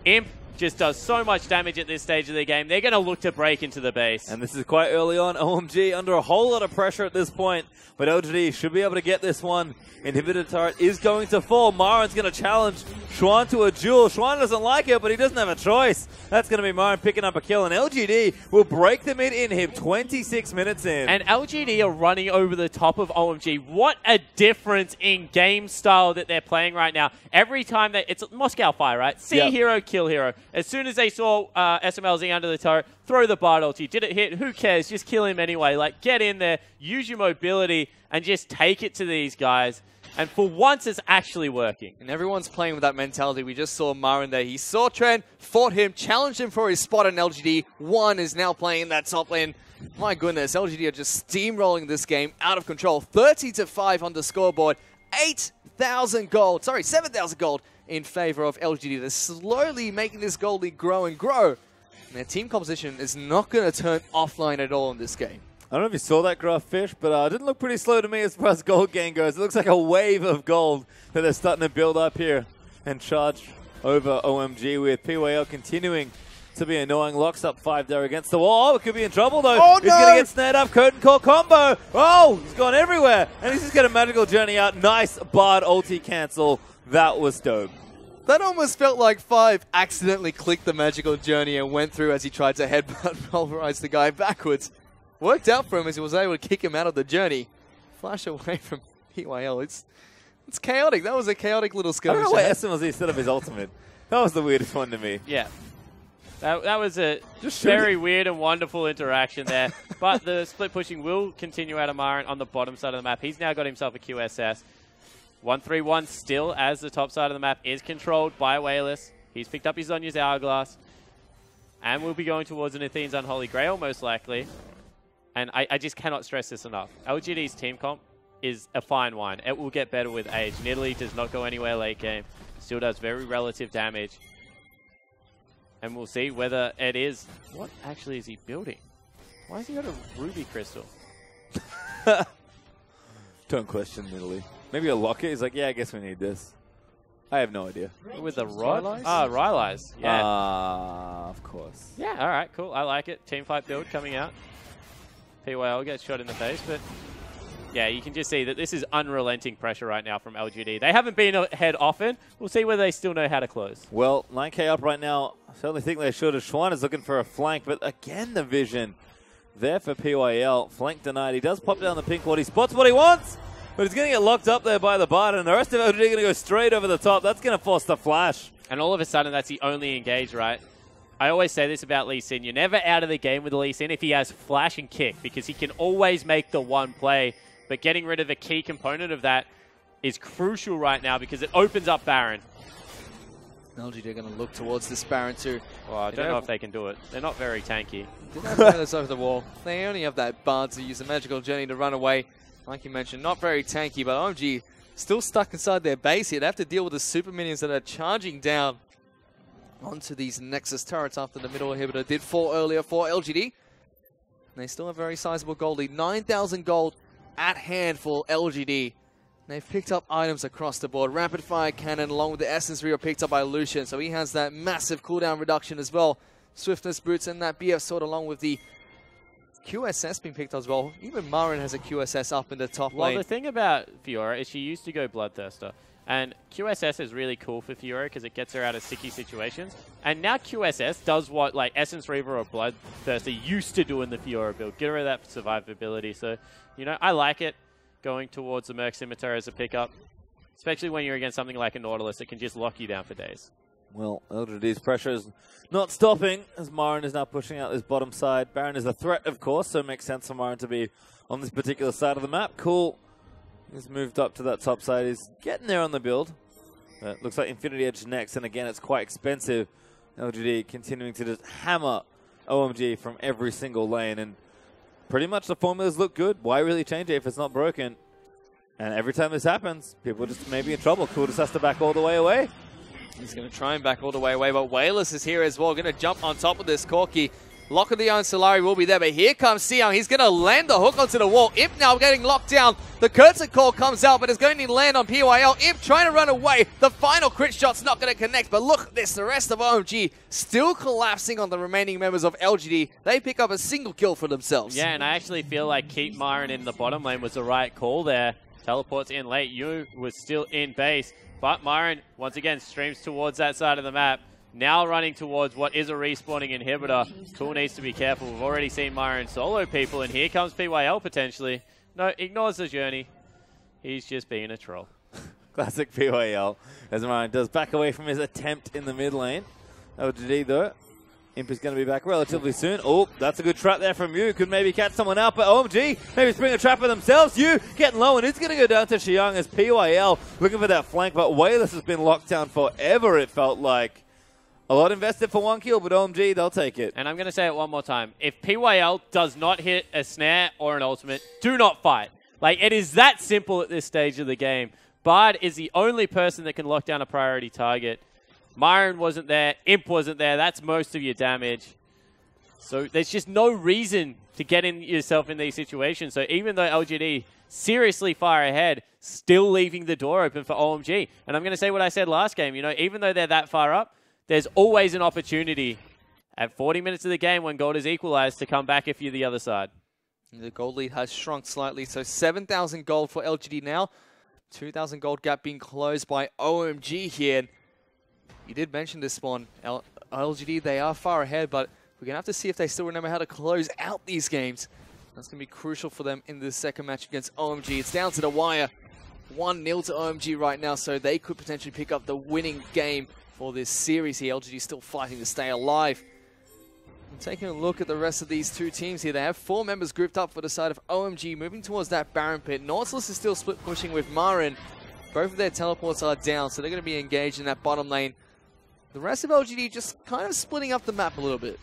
Imp just does so much damage at this stage of the game. They're going to look to break into the base.
And this is quite early on. OMG under a whole lot of pressure at this point. But LGD should be able to get this one. Inhibitor turret is going to fall. Marin's going to challenge Xuan to a duel. Xuan doesn't like it, but he doesn't have a choice. That's going to be Marin picking up a kill. And LGD will break the mid inhib 26 minutes in.
And LGD are running over the top of OMG. What a difference in game style that they're playing right now. Every time it's Moscow Fire, right? See hero, kill hero. As soon as they saw SMLZ under the turret, throw the Bard ulti. Did it hit? Who cares? Just kill him anyway. Like, get in there, use your mobility, and just take it to these guys. And for once, it's actually working.
And everyone's playing with that mentality. We just saw Marin there. He saw Trent, fought him, challenged him for his spot, and LGD. One is now playing in that top lane. My goodness, LGD are just steamrolling this game out of control. 30-5 on the scoreboard. 7,000 gold in favor of LGD. They're slowly making this gold lead grow and grow. And their team composition is not going to turn offline at all in this game.
I don't know if you saw that graph, Fish, but it didn't look pretty slow to me as far as gold gain goes. It looks like a wave of gold that they're starting to build up here and charge over OMG, with PYL continuing to be annoying. Locks up 5 there against the wall. Oh, it could be in trouble, though.
Oh,
he's going to get snared up. Curtain Call combo. Oh, he's gone everywhere. And he's just got a magical journey out. Nice Bard ulti cancel. That was dope.
That almost felt like 5 accidentally clicked the magical journey and went through as he tried to headbutt pulverize the guy backwards. Worked out for him as he was able to kick him out of the journey. Flash away from PYL. It's chaotic. That was a chaotic little skirmish.
I don't know why SMLZ set up his ultimate. That was the weirdest one to me.
Yeah. That was a very weird and wonderful interaction there. But the split pushing will continue out of Marin on the bottom side of the map. He's now got himself a QSS. 1-3-1 still as the top side of the map is controlled by Wayless. He's picked up his Zonya's Hourglass. And we'll be going towards an Athene's Unholy Grail most likely. And I just cannot stress this enough. LGD's team comp is a fine wine. It will get better with age. Nidalee does not go anywhere late game. Still does very relative damage. And we'll see whether it is... What actually is he building? Why has he got a ruby crystal?
Don't question Nidalee. Maybe a locket? He's like, yeah, I guess we need this. I have no idea.
With the rod? Ah, Rylai's. Yeah.
Of course.
Yeah, all right, cool. I like it. Team fight build coming out. PYL gets shot in the face, but yeah, you can just see that this is unrelenting pressure right now from LGD. They haven't been ahead often. We'll see whether they still know how to close.
Well, 9k up right now. I certainly think they should. Xuan is looking for a flank, but again, the vision there for PYL. Flank denied. He does pop down the pink ward. He spots what he wants, but he's going to get locked up there by the Bard, and the rest of LGD are going to go straight over the top. That's going to force the flash.
And all of a sudden, that's the only engage, right? I always say this about Lee Sin. You're never out of the game with Lee Sin if he has flash and kick, because he can always make the one play. But getting rid of a key component of that is crucial right now because it opens up Baron.
LGD are going to look towards this Baron too.
Well, I don't know if they can do it. They're not very tanky.
Didn't have Wayless over the wall. They only have that Bard to use a magical journey to run away. Like you mentioned, not very tanky, but OMG still stuck inside their base here. They have to deal with the super minions that are charging down onto these Nexus turrets after the middle inhibitor did fall earlier for LGD. They still have a very sizable gold lead. 9,000 gold at hand for LGD. They've picked up items across the board. Rapid Fire Cannon along with the Essence Reel picked up by Lucian. So he has that massive cooldown reduction as well. Swiftness Boots and that BF Sword along with the QSS being picked up as well. Even Marin has a QSS up in the top lane.
Well, the thing about Fiora is she used to go Bloodthirster. And QSS is really cool for Fiora because it gets her out of sticky situations. And now QSS does what like Essence Reaver or Bloodthirster used to do in the Fiora build. Get rid of that survivability. So, you know, I like it going towards the Merc Scimitar as a pickup. Especially when you're against something like a Nautilus that can just lock you down for days.
Well, LGD's pressure is not stopping as Marin is now pushing out this bottom side. Baron is a threat, of course, so it makes sense for Marin to be on this particular side of the map. Cool. He's moved up to that top side. He's getting there on the build. Looks like Infinity Edge next, and again, it's quite expensive. LGD continuing to just hammer OMG from every single lane, and pretty much the formulas look good. Why really change it if it's not broken? And every time this happens, people just may be in trouble. Cool just has to back all the way away.
He's going to try and back all the way away, but Wayless is here as well. Going to jump on top of this Corki. Lock of the own Solari will be there, but here comes Xiang. He's going to land the hook onto the wall. Imp now getting locked down. The curtain call comes out, but it's going to land on PYL. Imp trying to run away. The final crit shot's not going to connect, but look at this. The rest of OMG still collapsing on the remaining members of LGD. They pick up a single kill for themselves.
Yeah, and I actually feel like keep Myron in the bottom lane was the right call there. Teleports in late. Yu was still in base, but Myron, once again, streams towards that side of the map. Now running towards what is a respawning inhibitor. Cool needs to be careful. We've already seen Myron solo people, and here comes PYL potentially. No, ignores the journey. He's just being a troll.
Classic PYL, as Myron does back away from his attempt in the mid lane. LGD though, Imp is going to be back relatively soon. Oh, that's a good trap there from Yu. Could maybe catch someone out, but OMG maybe spring a trap for themselves. Yu getting low, and it's going to go down to Xiang as PYL looking for that flank, but Wayless has been locked down forever, it felt like. A lot invested for 1 kill, but OMG, they'll take it.
And I'm going to say it one more time. If PYL does not hit a snare or an ultimate, do not fight. Like, it is that simple at this stage of the game. Bard is the only person that can lock down a priority target. Myron wasn't there. Imp wasn't there. That's most of your damage. So there's just no reason to get yourself in these situations. So even though LGD seriously far ahead, still leaving the door open for OMG. And I'm going to say what I said last game. You know, even though they're that far up, there's always an opportunity at 40 minutes of the game when gold is equalized to come back if you're the other side.
The gold lead has shrunk slightly, so 7,000 gold for LGD now. 2,000 gold gap being closed by OMG here. And you did mention this, Spawn. LGD, they are far ahead, but we're going to have to see if they still remember how to close out these games. That's going to be crucial for them in the second match against OMG. It's down to the wire. 1-0 to OMG right now, so they could potentially pick up the winning game for this series here. LGD still fighting to stay alive. And taking a look at the rest of these two teams here, they have 4 members grouped up for the side of OMG, moving towards that Baron pit. Nautilus is still split pushing with Marin. Both of their teleports are down, so they're going to be engaged in that bottom lane. The rest of LGD just kind of splitting up the map a little bit.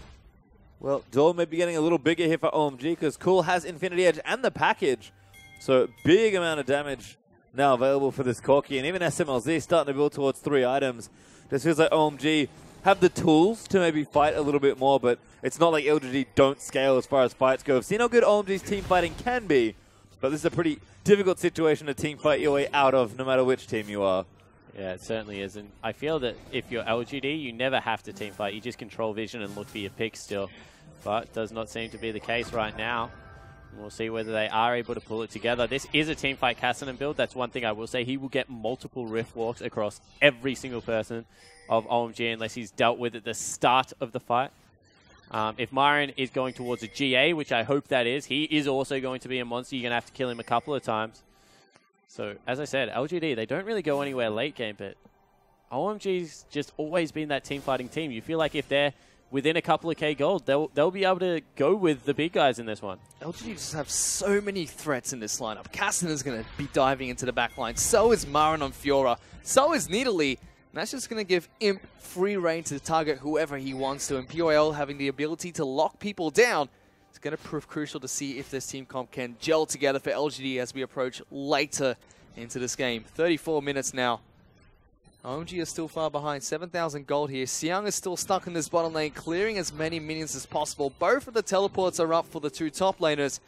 Well, door may be getting a little bigger here for OMG because Cool has Infinity Edge and the package. So big amount of damage now available for this Corki, and even SMLZ starting to build towards 3 items. Just feels like OMG have the tools to maybe fight a little bit more, but it's not like LGD don't scale as far as fights go. I've seen how good OMG's team fighting can be, but this is a pretty difficult situation to team fight your way out of, no matter which team you are.
Yeah, it certainly is. And I feel that if you're LGD, you never have to team fight. You just control vision and look for your picks still. But does not seem to be the case right now. We'll see whether they are able to pull it together. This is a teamfight Cassinan build. That's one thing I will say. He will get multiple Rift Walks across every single person of OMG unless he's dealt with at the start of the fight. If Myron is going towards a GA, which I hope that is, he is also going to be a monster. You're going to have to kill him a couple of times. So, as I said, LGD, they don't really go anywhere late game, but OMG's just always been that team-fighting team. You feel like if they're within a couple of K gold, they'll be able to go with the big guys in this one.
LGD just have so many threats in this lineup. Cassinan's going to be diving into the back line. So is Marin on Fiora. So is Nidalee. And that's just going to give Imp free reign to target whoever he wants to. And POL having the ability to lock people down. It's going to prove crucial to see if this team comp can gel together for LGD as we approach later into this game. 34 minutes now. OMG is still far behind, 7,000 gold here. Xiang is still stuck in this bottom lane, clearing as many minions as possible. Both of the teleports are up for the 2 top laners,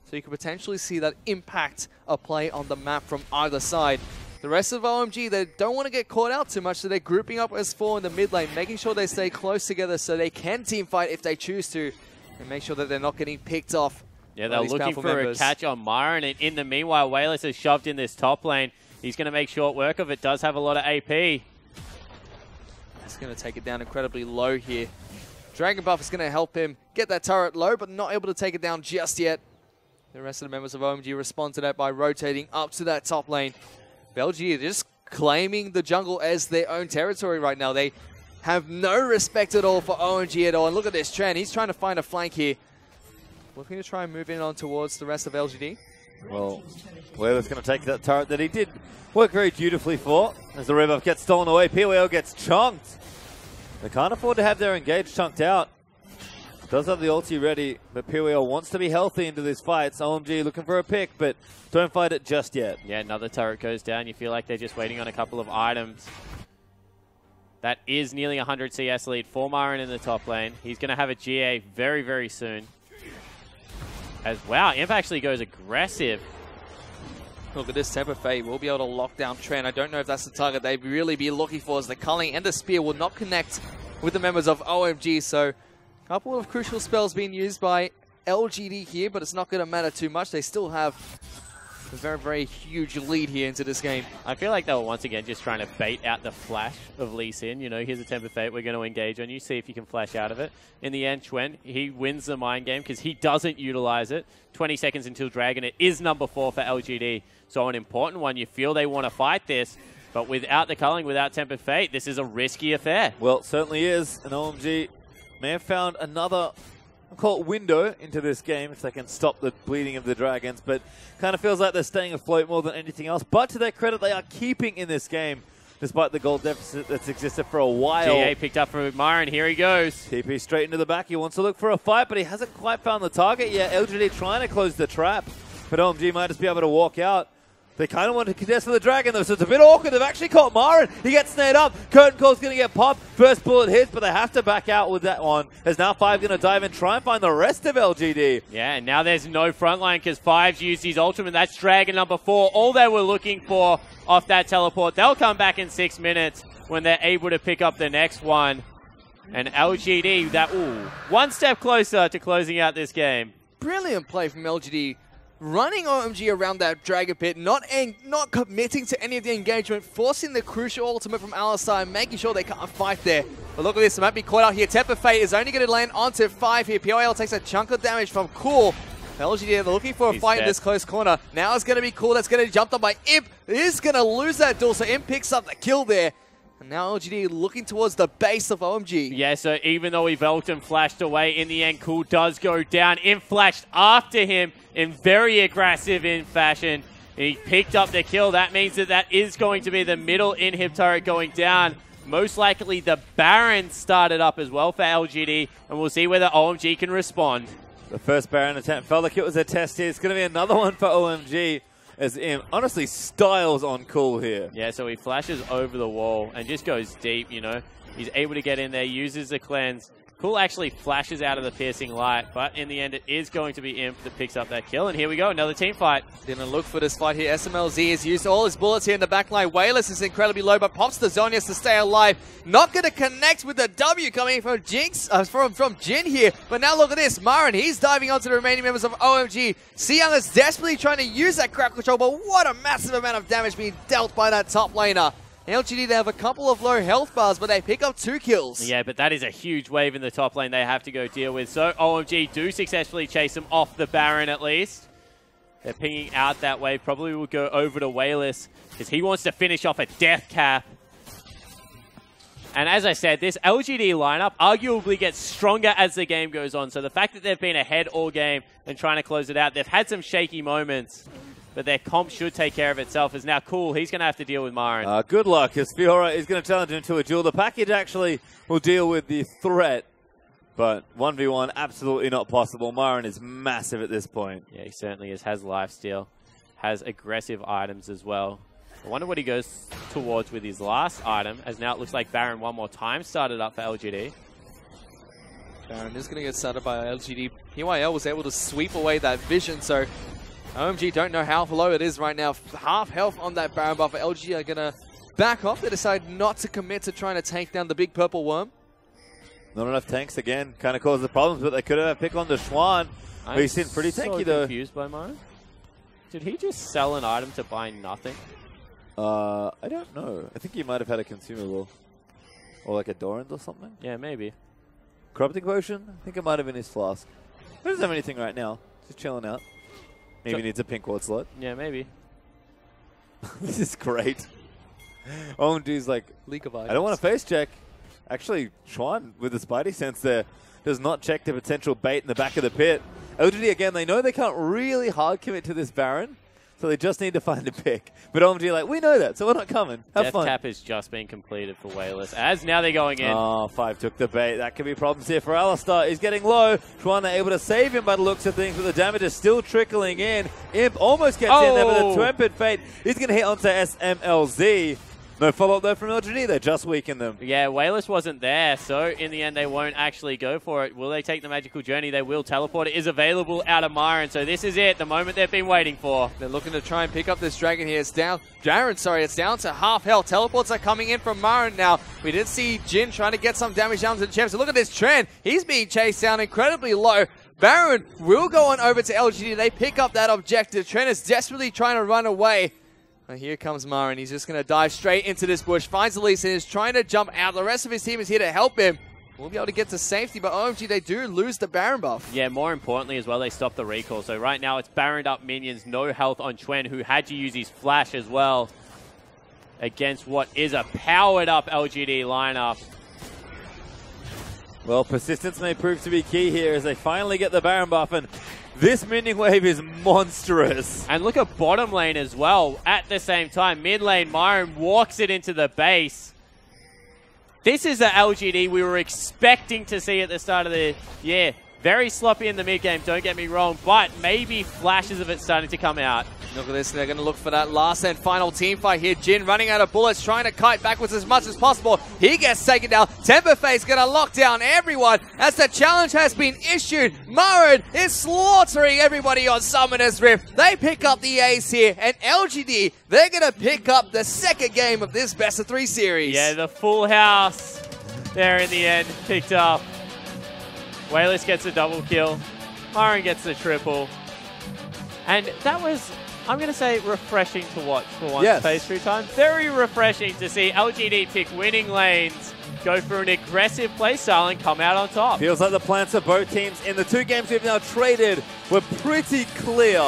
so you could potentially see that impact a play on the map from either side. The rest of OMG, they don't want to get caught out too much, so they're grouping up as 4 in the mid lane, making sure they stay close together so they can team fight if they choose to, and make sure that they're not getting picked off.
Yeah, they're looking for a catch on Myron, and in the meanwhile, Wayless has shoved in this top lane. He's going to make short work of it. Does have a lot of AP.
That's going to take it down incredibly low here. Dragon Buff is going to help him get that turret low, but not able to take it down just yet. The rest of the members of OMG respond to that by rotating up to that top lane. Belgium just claiming the jungle as their own territory right now. They have no respect at all for OMG at all. And look at this Tran. He's trying to find a flank here. Looking to try and move in on towards the rest of LGD.
Well, Wayless going to take that turret that he did work very dutifully for. As the rebuff gets stolen away, PWL gets chunked. They can't afford to have their engage chunked out. Does have the ulti ready, but PWL wants to be healthy into this fight. It's OMG looking for a pick, but don't fight it just yet.
Yeah, another turret goes down. You feel like they're just waiting on a couple of items. That is nearly 100 CS lead for Myron in the top lane. He's going to have a GA very, very soon. Wow, Imp actually goes aggressive.
Look at this, Temper Fate will be able to lock down Trent. I don't know if that's the target they'd really be looking for, as the culling and the spear will not connect with the members of OMG. So a couple of crucial spells being used by LGD here, but it's not going to matter too much. They still have a very, very huge lead here into this game.
I feel like they were once again just trying to bait out the flash of Lee Sin. You know, here's a Temper Fate, we're going to engage on you, see if you can flash out of it. In the end, Chuen, he wins the mind game because he doesn't utilize it. 20 seconds until Dragon. It is number 4 for LGD. So an important one. You feel they want to fight this, but without the culling, without Temper Fate, this is a risky affair.
Well, it certainly is. And OMG may have found another, I'll call it, window into this game if they can stop the bleeding of the Dragons, but kind of feels like they're staying afloat more than anything else. But to their credit, they are keeping in this game despite the goal deficit that's existed for a while.
GA picked up from Myron. Here he goes.
TP straight into the back. He wants to look for a fight, but he hasn't quite found the target yet. LGD trying to close the trap, but OMG might just be able to walk out. They kind of want to contest for the Dragon, though, so it's a bit awkward. They've actually caught Myron. He gets snared up. Curtain Call's going to get popped. First bullet hits, but they have to back out with that one. As now 5 going to dive and try and find the rest of LGD.
Yeah, and now there's no front line because 5's used his ultimate. That's Dragon number 4. All they were looking for off that teleport. They'll come back in 6 minutes when they're able to pick up the next one. And LGD, one step closer to closing out this game.
Brilliant play from LGD. Running OMG around that Dragon Pit, not committing to any of the engagement, forcing the crucial ultimate from Alistar, making sure they can't fight there. But look at this, they might be caught out here. Temper Fate is only going to land onto 5 here. POL takes a chunk of damage from Cool. LGD, they're looking for a fight in this close corner. Now it's going to be Cool. That's going to jump on by Imp. Is going to lose that duel, so Imp picks up the kill there. And now LGD looking towards the base of OMG.
Yeah, so even though he Velked and flashed away, in the end, Cool does go down. Imp flashed after him in very aggressive in fashion. He picked up the kill. That means that is going to be the middle inhib turret going down. Most likely the Baron started up as well for LGD, and we'll see whether OMG can respond.
The first Baron attempt felt like it was a test here. It's going to be another one for OMG. As Imp honestly styles on Cool here.
Yeah, so he flashes over the wall and just goes deep, you know. He's able to get in there, uses the cleanse. Cool actually flashes out of the piercing light, but in the end it is going to be Imp that picks up that kill. And here we go, another team fight.
Gonna look for this fight here. SMLZ has used all his bullets here in the backline. Wayless is incredibly low, but pops the Zonius to stay alive. Not gonna connect with the W coming from Jinx, from Jin here. But now look at this, Myron, he's diving onto the remaining members of OMG. Seyoung is desperately trying to use that crowd control, but what a massive amount of damage being dealt by that top laner. LGD, they have a couple of low health bars, but they pick up 2 kills.
Yeah, but that is a huge wave in the top lane they have to go deal with. So OMG do successfully chase them off the Baron at least. They're pinging out that wave. Probably will go over to Wayless because he wants to finish off a death cap. And as I said, this LGD lineup arguably gets stronger as the game goes on. So the fact that they've been ahead all game and trying to close it out, they've had some shaky moments. But their comp should take care of itself. Is now Cool. He's going to have to deal with Myron.
Good luck, as Fiora is going to challenge him to a duel. The package actually will deal with the threat, but 1v1 absolutely not possible. Myron is massive at this point.
Yeah, he certainly is. Has lifesteal, has aggressive items as well. I wonder what he goes towards with his last item, as now it looks like Baron one more time started up for LGD.
Baron is going to get started by LGD. PYL was able to sweep away that vision, so OMG don't know how low it is right now. Half health on that Baron buff. LG are going to back off. They decide not to commit to trying to take down the big purple worm.
Not enough tanks again. Kind of caused the problems, but they could have picked on the Schwan. But he's sitting pretty tanky, though.
I'm confused by Myron. Did he just sell an item to buy nothing?
I don't know. I think he might have had a consumable. Or like a Dorans or something.
Yeah, maybe.
Corrupting Potion? I think it might have been his flask. He doesn't have anything right now. Just chilling out. Maybe needs a pink ward slot.
Yeah, maybe.
This is great. OMG's like,
League of Items.
I don't want to face check. Actually, Chuan with the Spidey sense there does not check the potential bait in the back of the pit. LGD again, they know they can't really hard commit to this Baron, so they just need to find a pick. But OMG like, we know that, so we're not coming. Have fun.
Death cap has just been completed for Wayless, as now they're going in.
Oh, 5 took the bait. That could be problems here for Alistar. He's getting low. Chuan able to save him by the looks of things, but the damage is still trickling in. Imp almost gets in there, but the Tempered Fate is going to hit onto SMLZ. No follow-up there from LGD. They just weakened them.
Yeah, Wayless wasn't there, so in the end they won't actually go for it. Will they take the magical journey? They will. Teleport is available out of Myron, so this is it, the moment they've been waiting for.
They're looking to try and pick up this dragon here. It's down, it's down to half health. Teleports are coming in from Myron now. We did see Jin trying to get some damage down to the champ. So look at this trend. He's being chased down incredibly low. Baron will go on over to LGD. They pick up that objective. Trent is desperately trying to run away. And here comes Myron. He's just going to dive straight into this bush. Finds Elise and is trying to jump out. The rest of his team is here to help him. We'll be able to get to safety, but OMG, they do lose the Baron buff.
Yeah, more importantly as well, they stop the recall. So right now it's Baroned up minions, no health on Chuen, who had to use his flash as well against what is a powered up LGD lineup.
Well, persistence may prove to be key here as they finally get the Baron buff, and this minion wave is monstrous.
And look at bottom lane as well. At the same time, mid lane, Myron walks it into the base. This is the LGD we were expecting to see at the start of the year. Very sloppy in the mid game, don't get me wrong, but maybe flashes of it starting to come out.
Look at this, they're going to look for that last and final team fight here. Jin running out of bullets, trying to kite backwards as much as possible. He gets taken down. Temperface going to lock down everyone as the challenge has been issued. Myron is slaughtering everybody on Summoner's Rift. They pick up the ace here, and LGD, they're going to pick up the second game of this best of 3 series.
Yeah, the full house there in the end picked up. Wayless gets a double kill. Myron gets the triple. And that was, I'm going to say, refreshing to watch for once phase through time. Very refreshing to see LGD pick winning lanes, go for an aggressive playstyle and come out on top.
Feels like the plans of both teams in the 2 games we've now traded were pretty clear.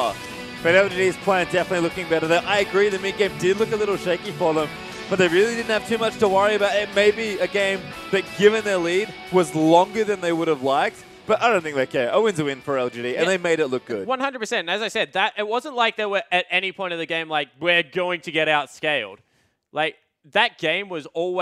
But LGD's plan definitely looking better there. I agree, the mid game did look a little shaky for them, but they really didn't have too much to worry about. It may be a game that, given their lead, was longer than they would have liked. But I don't think they care. A win's a win for LGD, and they made it look good.
100%. And as I said, that it wasn't like they were at any point of the game like, we're going to get outscaled. Like, that game was always